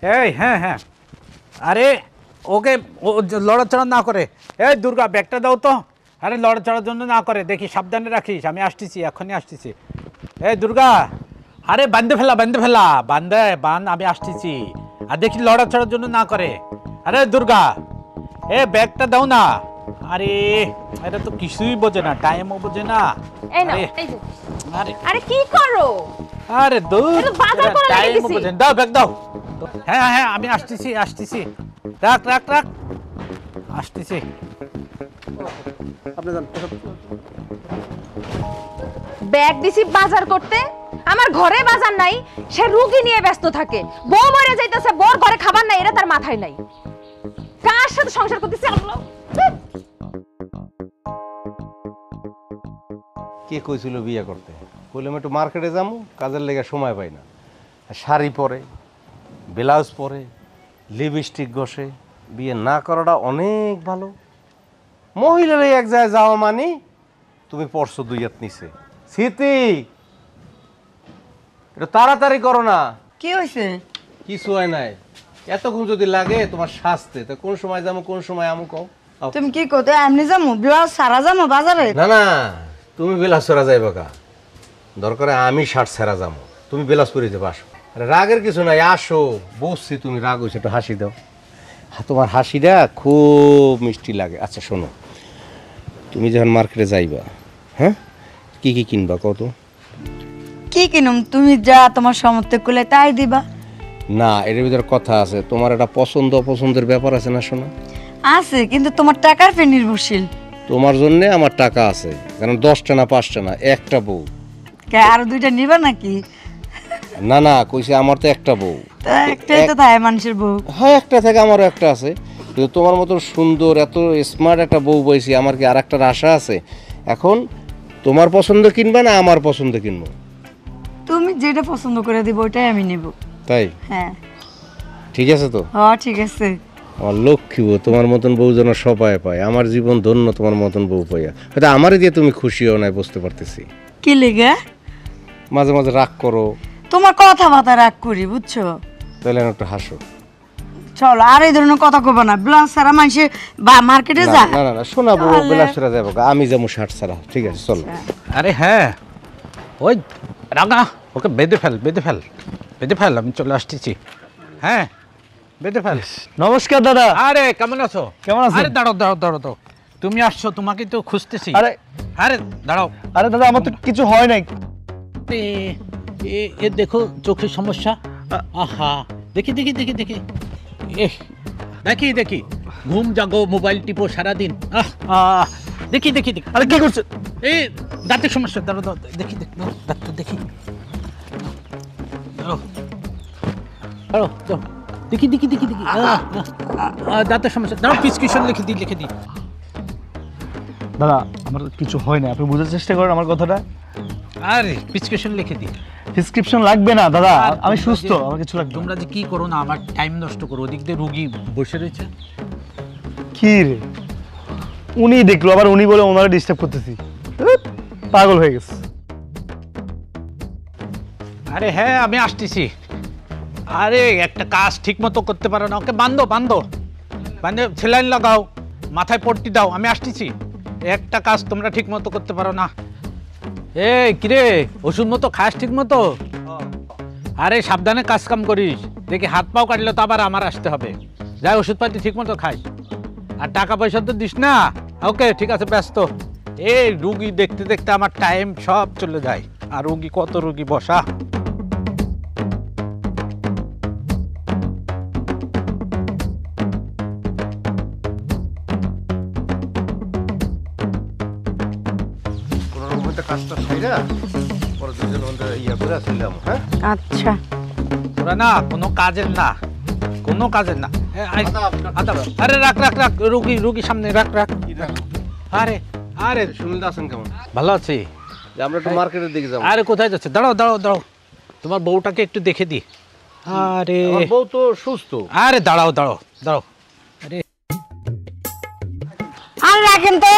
এই হ্যাঁ হ্যাঁ, আরে ওকে ও লড়াচড়া না করে। এই দুর্গা ব্যাগটা দাও তো। আরে লড়াচড়ার জন্য না করে, দেখি সাবধানে রাখিস। আমি আসতেছি, এখনই আসতেছি। এই দুর্গা, আরে বান্ধে ফেলা বান, আমি আসতেছি। আর দেখি লড়াচড়ার জন্য না করে। আরে দুর্গা, এ ব্যাগটা দাও না। আরে এটা তো কিছুই বোঝে না, টাইমও বোঝে না। এই নাও, আরে এই যে। আরে আরে কি করো? আরে দূর, এটা বাজার করা টাইম লেগেছি। বোঝেন। দাও ব্যাগ দাও। হ্যাঁ হ্যাঁ আমি আসতেছি। রাখ আসতেছি। আপনি যান। ব্যাগ দিছি বাজার করতে, আমার ঘরে বাজার নাই, সে রুগী নিয়ে ব্যস্ত থাকে। বউ মরে যাইতেছে, বউর ঘরে খাবার নাই, এটা তার মাথায় নাই। কার সাথে সংসার করতেছে আল্লাহ। কে কইছিল বিয়ে করতে? বললাম একটু মার্কেটে যাবো, কাজের লেগে সময় পাই না। শাড়ি পরে, ব্লাউজ পরে, লিপস্টিক ঘষে, বিয়ে না করাটা অনেক ভালো। মহিলারা এক জায়গায় যাওয়া মানে তুমি পরশু 2 হাত নিচে। স্মৃতি, এটা তাড়াতাড়ি করো না। কি হয়েছে? কিছু হয় নাই, এতক্ষণ যদি লাগে তোমার শাস্তে, তো কোন সময় যাবো কোন সময় আমু কও। আও। তুমি কি করতে এমনি যাবো? ব্লাউজ সারা যাবো বাজারে? না না, তুমি বেলাস ছড়া যাইবা কা, দরকারে আমি শার্ট ছেড়া যাবো, তুমি বেলাস পরে যাবো। আসো, আরে রাগের কিছু নাই, আসো। বসছি, তুমি রাগ হয়েছে, একটু হাসি দাও। তোমার হাসিটা খুব মিষ্টি লাগে। আচ্ছা শোনো, তুমি যখন মার্কেটে যাইবা, হ্যাঁ, কি কি কিনবা কত? কি কিনুম? তুমি যা তোমার সামর্থ্য করলে তাই দিবা। না, এর ভিতরে কথা আছে, তোমার একটা পছন্দ অপছন্দের ব্যাপার আছে না শোনা? আছে, কিন্তু তোমার টাকার ফের নির্ভরশীল। তোমার জন্যে আমার টাকা আছে, কারণ 10টা না 5টা না, একটা বউ। আরো 2টা নিবা নাকি? না না, কইছে আমার তো একটা বউ। তো একটাই তো থাকে মানুষের বউ। হ্যাঁ, একটা থেকে আমারও একটা আছে, কিন্তু তোমার মতো সুন্দর এত স্মার্ট একটা বউ পাইছি, আমার কি আর একটার আশা আছে? এখন তোমার পছন্দ কিনবা না আমার পছন্দ কিনবো? তুমি যেটা পছন্দ করে দিবে ওইটাই আমি নেব। তাই? হ্যাঁ ঠিক আছে তো। হ্যাঁ ঠিক আছে। আমার লক্ষ্মী বউ, তোমার মতন বউ যেন সবাই পায়। আমার জীবন ধন্য তোমার মতন বউ পাইয়া। হয়তো আমারই দিয়ে তুমি খুশি হও নাই, বুঝতে পারতেছি। কি লেগে? মাঝে মাঝে রাগ করো। তোমার কথাবার্তা রাগ করি, বুঝছো? তাহলে একটু হাসো। চলো, আর এই ধরনের কথা কব না। ব্লাউজ সারা মানুষে বা মার্কেটে না যায়। না না, শোনাবো তাহলে- বেলাসরা যাবো, আমি যাবো শার্ট ছাড়া। ঠিক আছে চলো। আরে হ্যাঁ, ওই রাগা, ওকে বেঁধে ফেল, আমি চলে আসতেছি। হ্যাঁ বেঁধে ফেল। নমস্কার দাদা। আরে কেমন আছো? কেমন আছেন? আরে দাঁড়াও, তুমি আসছো, তোমাকে তো খুঁজতেছি। আরে আরে দাঁড়াও। আরে দাদা, আমার তো কিছু হয় নাই। এ দেখো, চোখের সমস্যা। আহা, দেখি দেখি, ঘুম জাগো, মোবাইল টিপো সারাদিন। দেখি আরে কি করছে? এই দাঁতের সমস্যা। দাঁড়াও, দেখি ডাক্তার দেখি। দাঁড়াও, দেখি দাঁতের সমস্যা। দাঁড়াও, প্রেসক্রিপশন লিখে দিই। দাদা, আমার কিছু হয় না, আপনি বোঝার চেষ্টা করেন আমার কথাটা। আরে প্রেসক্রিপশন লিখে দিই। প্রেসক্রিপশন লাগবে না দাদা, আমি সুস্থ, আমার কিছু লাগবে না। তোমরা যে কি করো না, আমার টাইম নষ্ট করো। ওদিক দিয়ে রুগী বসে রয়েছে। কি রে, উনি দেখলো আবার উনি বলে ওনারা ডিস্টার্ব করতেছি। পাগল হয়ে গেছে। আরে হ্যাঁ আমি আসতেছি। আরে একটা কাজ ঠিক মতো করতে পারো না, ওকে বান্ধে সেলাইন লাগাও, মাথায় পট্টি দাও। আমি আসতেছি। একটা কাজ তোমরা ঠিক মতো করতে পারো না। কিরে, ওষুধ মতো খাস ঠিক মতো? আরে সাবধানে কাজ কাম করিস, দেখি হাত পাও কাটলে তো আবার আমার আসতে হবে। যাই, ওষুধপাতি ঠিক মতো খাই, আর টাকা পয়সা তো দিস না। ওকে ঠিক আছে, ব্যস্ত। রুগী দেখতে আমার টাইম সব চলে যায়। আর কত রুগী বসা। কাজটা সাইরা পরে দুজন ইয়া করে আসলাম। হ্যাঁ আচ্ছা ওরা না কোনো কাজের না। আরে রাখ রুগী সামনে রাখ। আরে সুনীল আছেন কেমন? ভালো আছি। যে আমরা একটু মার্কেটের দিকে যাবো। আরে কোথায় যাচ্ছে? দাঁড়াও, তোমার বউটাকে একটু দেখে দি। আরে আমার বউ তো সুস্থ। আরে দাঁড়াও। আরে আর রাখেন তো,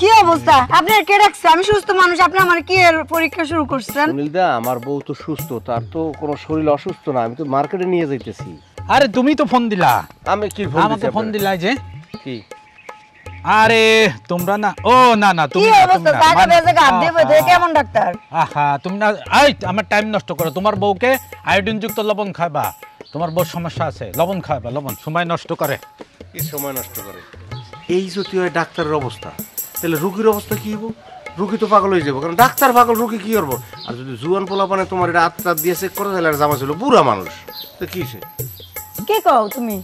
কি অবস্থা আপনার কে রাখছে? আমি সুস্থ মানুষ, আপনি আমার কি এর পরীক্ষা শুরু করছেন? সুনীলদা, আমার বউ তো সুস্থ, তার তো কোনো শরীর অসুস্থ না, আমি তো মার্কেটে নিয়ে যাইতেছি। আরে তুমি তো ফোন দিলা, আমি কি ফোন আমাকে ফোন দিলাই যে। কি আরে তোমরা না, ও না না কি তুমি না, অবস্থা? তুমি না। জায়গা বেজে গাদ দিয়ে বইতে আহা, কেমন ডাক্তার? আহা তুমি না, এই আমার টাইম নষ্ট করো। তোমার বউকে আয়োডিন যুক্ত লবণ খাবা, তোমার বউর সমস্যা আছে, লবণ খাবা, লবণ সময় নষ্ট করে। কি সময় নষ্ট করে? এই যদি হয় ডাক্তারের অবস্থা, তাহলে রুগীর অবস্থা কি হবো? রুগী তো পাগল হয়ে যাবো, কারণ ডাক্তার পাগল, রুগী কি করবো? আর যদি জুয়ান পোলা পানে তোমার এটা আত্মা দিয়ে চেক করে, তাহলে আর জামা ছিল বুড়া মানুষ, তো কি সে? কি কও তুমি?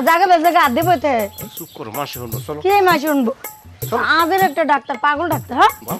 জায়গা বেজে গাদ দিয়ে বইতে চুপ করো, মাসে হলো, চলো কি মাই শুনবো? আমাদের একটা ডাক্তার, পাগল ডাক্তার। হ্যাঁ বাহ।